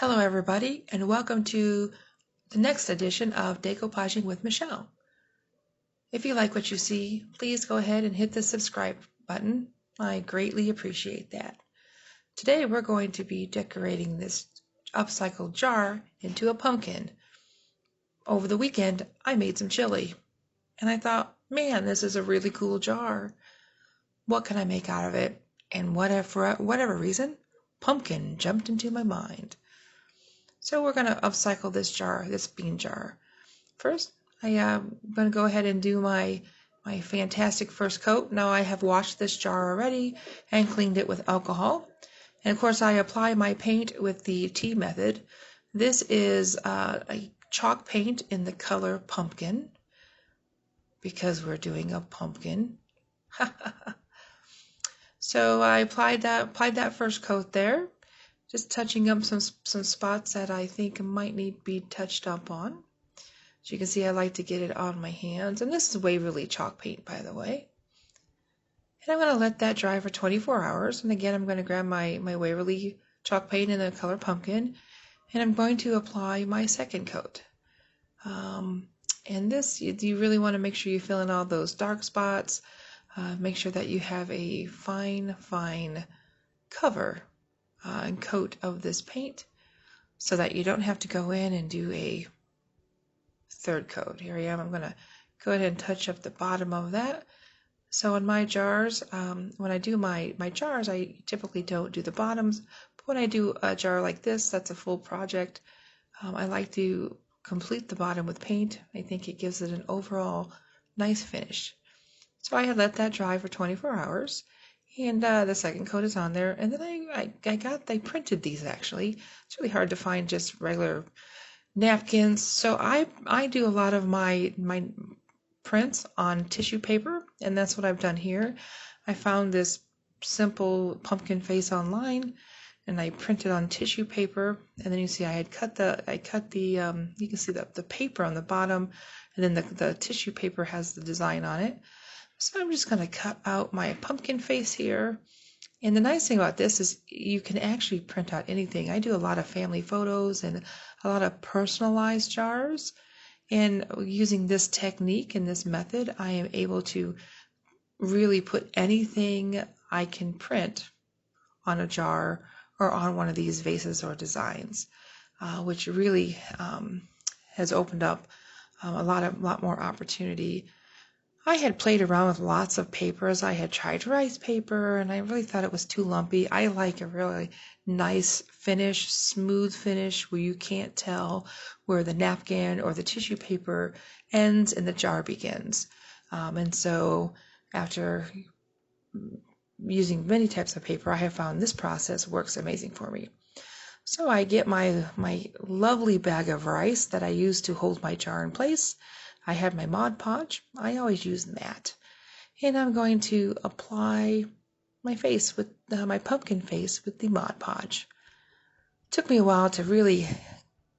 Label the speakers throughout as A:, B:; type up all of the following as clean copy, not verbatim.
A: Hello everybody, and welcome to the next edition of Decoupaging with Michelle. If you like what you see, please go ahead and hit the subscribe button. I greatly appreciate that. Today we're going to be decorating this upcycled jar into a pumpkin. Over the weekend, I made some chili, and I thought, man, this is a really cool jar. What can I make out of it? And for whatever reason, pumpkin jumped into my mind. So we're going to upcycle this jar, this bean jar. First, I'm going to go ahead and do my fantastic first coat. Now I have washed this jar already and cleaned it with alcohol. And of course I apply my paint with the T method. This is a chalk paint in the color pumpkin because we're doing a pumpkin. So I applied that first coat there. Just touching up some spots that I think might need to be touched up on. As you can see, I like to get it on my hands. And this is Waverly chalk paint, by the way. And I'm going to let that dry for 24 hours. And again, I'm going to grab my Waverly chalk paint in the color pumpkin. And I'm going to apply my second coat. And this, you really want to make sure you fill in all those dark spots. Make sure that you have a fine cover and coat of this paint so that you don't have to go in and do a third coat. Here I am. I'm going to go ahead and touch up the bottom of that. So in my jars, when I do my jars, I typically don't do the bottoms. But when I do a jar like this, that's a full project. I like to complete the bottom with paint. I think it gives it an overall nice finish. So I had let that dry for 24 hours. And the second coat is on there, and then I printed these actually. It's really hard to find just regular napkins, so I do a lot of my prints on tissue paper, and that's what I've done here. I found this simple pumpkin face online, and I printed on tissue paper, and then you see I cut the you can see the paper on the bottom, and then the tissue paper has the design on it. So I'm just going to cut out my pumpkin face here. And the nice thing about this is you can actually print out anything. I do a lot of family photos and a lot of personalized jars. And using this technique and this method, I am able to really put anything I can print on a jar or on one of these vases or designs, which really has opened up a lot more opportunity. I had played around with lots of papers. I had tried rice paper, and I really thought it was too lumpy. I like a really nice finish, smooth finish, where you can't tell where the napkin or the tissue paper ends and the jar begins. And so after using many types of paper, I have found this process works amazing for me. So I get my lovely bag of rice that I use to hold my jar in place. I have my Mod Podge. I always use that. And I'm going to apply my face with my pumpkin face with the Mod Podge. It took me a while to really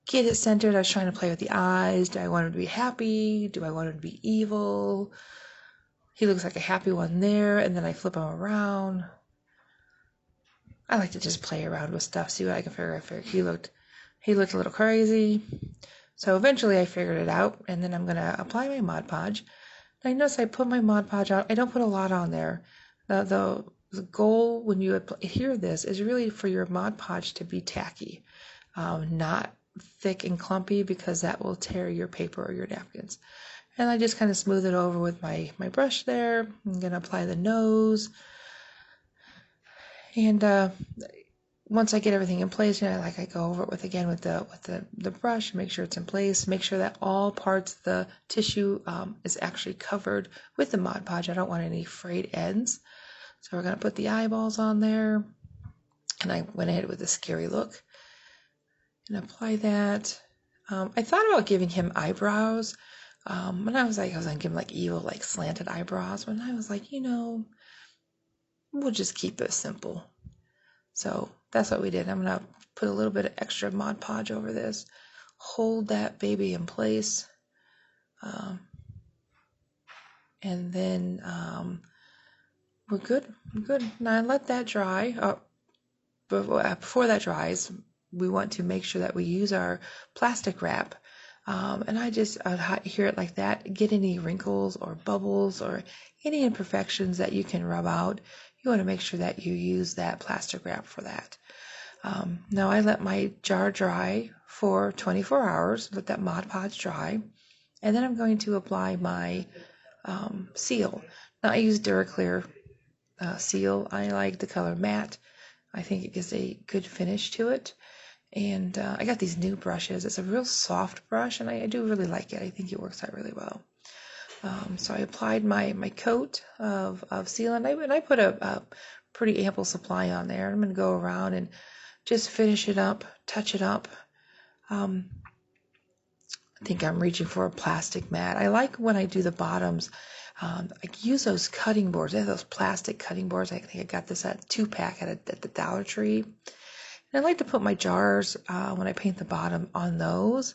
A: get it centered. I was trying to play with the eyes. Do I want him to be happy? Do I want him to be evil? He looks like a happy one there, and then I flip him around. I like to just play around with stuff, see what I can figure out. He looked a little crazy. So eventually I figured it out, and then I'm going to apply my Mod Podge. I notice I put my Mod Podge on. I don't put a lot on there. The goal when you adhere this is really for your Mod Podge to be tacky, not thick and clumpy, because that will tear your paper or your napkins. And I just kind of smooth it over with my brush there. I'm going to apply the nose. And once I get everything in place, I go over it with the brush, make sure it's in place, make sure that all parts of the tissue is actually covered with the Mod Podge. I don't want any frayed ends. So we're going to put the eyeballs on there. And I went ahead with a scary look and apply that. I thought about giving him eyebrows. And I was going to give him evil, slanted eyebrows. But I was like, we'll just keep it simple. So that's what we did. I'm going to put a little bit of extra Mod Podge over this, hold that baby in place, and then we're good. Now I let that dry. Before that dries, we want to make sure that we use our plastic wrap. And I'd hear it like that. Get any wrinkles or bubbles or any imperfections that you can rub out. You want to make sure that you use that plastic wrap for that. Now I let my jar dry for 24 hours, let that Mod Podge dry, and then I'm going to apply my seal. Now I use Duraclear seal. I like the color matte. I think it gives a good finish to it. And I got these new brushes. It's a real soft brush, and I do really like it. I think it works out really well. So I applied my coat of seal, and I put a pretty ample supply on there. I'm going to go around and just finish it up, touch it up. I think I'm reaching for a plastic mat. I like when I do the bottoms. I use those cutting boards. They have those plastic cutting boards. I think I got this at 2-pack at the Dollar Tree. And I like to put my jars when I paint the bottom on those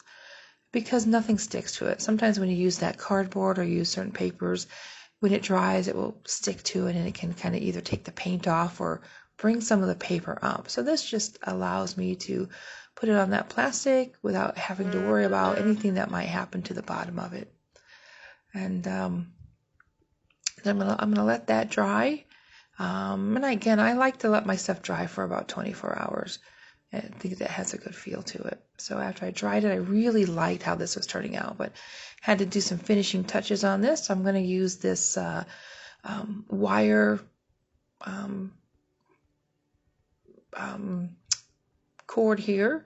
A: because nothing sticks to it. Sometimes when you use that cardboard or use certain papers, when it dries, it will stick to it and it can kind of either take the paint off or bring some of the paper up. So this just allows me to put it on that plastic without having to worry about anything that might happen to the bottom of it. And then I'm gonna let that dry. And again, I like to let my stuff dry for about 24 hours. I think that has a good feel to it. So after I dried it, I really liked how this was turning out, but had to do some finishing touches on this. So I'm going to use this wire cord here.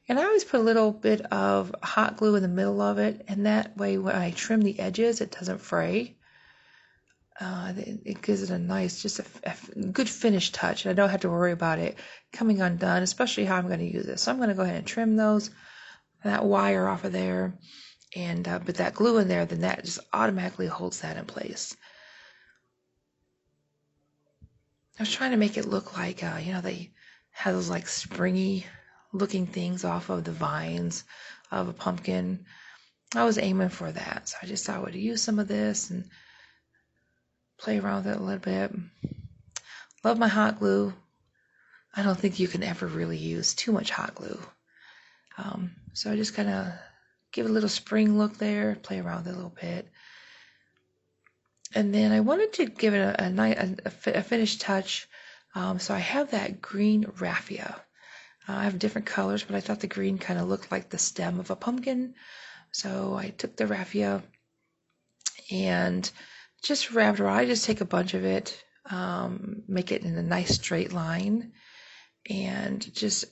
A: And I always put a little bit of hot glue in the middle of it, and that way when I trim the edges, it doesn't fray. It gives it a nice, just a good finish touch, and I don't have to worry about it coming undone, especially how I'm going to use this. So I'm going to go ahead and trim that wire off of there, and put that glue in there, then that just automatically holds that in place. I was trying to make it look like, they have those like springy looking things off of the vines of a pumpkin. I was aiming for that, so I just thought I would use some of this and play around with it a little bit. Love my hot glue. I don't think you can ever really use too much hot glue. So I just kind of give it a little spring look there, play around with it a little bit. And then I wanted to give it a finished touch. So I have that green raffia. I have different colors, but I thought the green kind of looked like the stem of a pumpkin. So I took the raffia and just wrapped around. I just take a bunch of it, make it in a nice straight line, and just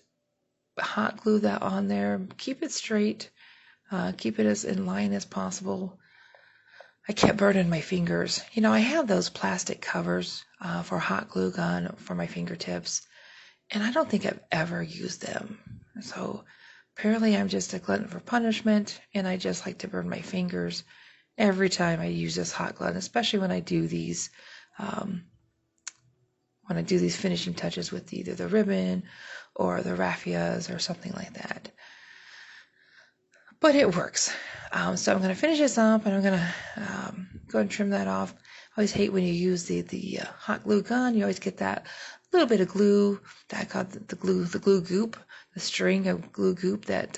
A: hot glue that on there. Keep it straight, keep it as in line as possible. I kept burning my fingers. I have those plastic covers for hot glue gun for my fingertips, and I don't think I've ever used them. So apparently I'm just a glutton for punishment, and I just like to burn my fingers every time I use this hot glue, especially when I do these finishing touches with either the ribbon or the raffias or something like that. But it works. So I'm going to finish this up, and I'm going to go and trim that off. I always hate when you use the hot glue gun. You always get that little bit of glue that I call the glue goop, the string of glue goop that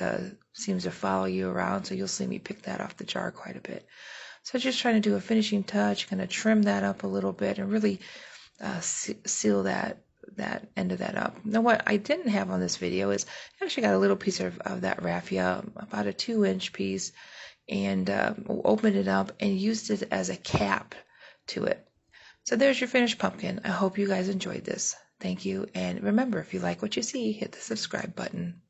A: seems to follow you around. So you'll see me pick that off the jar quite a bit. So just trying to do a finishing touch, going to trim that up a little bit and really seal that end of that up. Now what I didn't have on this video is I actually got a little piece of that raffia, about a 2-inch piece, and opened it up and used it as a cap to it. So there's your finished pumpkin. I hope you guys enjoyed this. Thank you, and remember, if you like what you see, hit the subscribe button.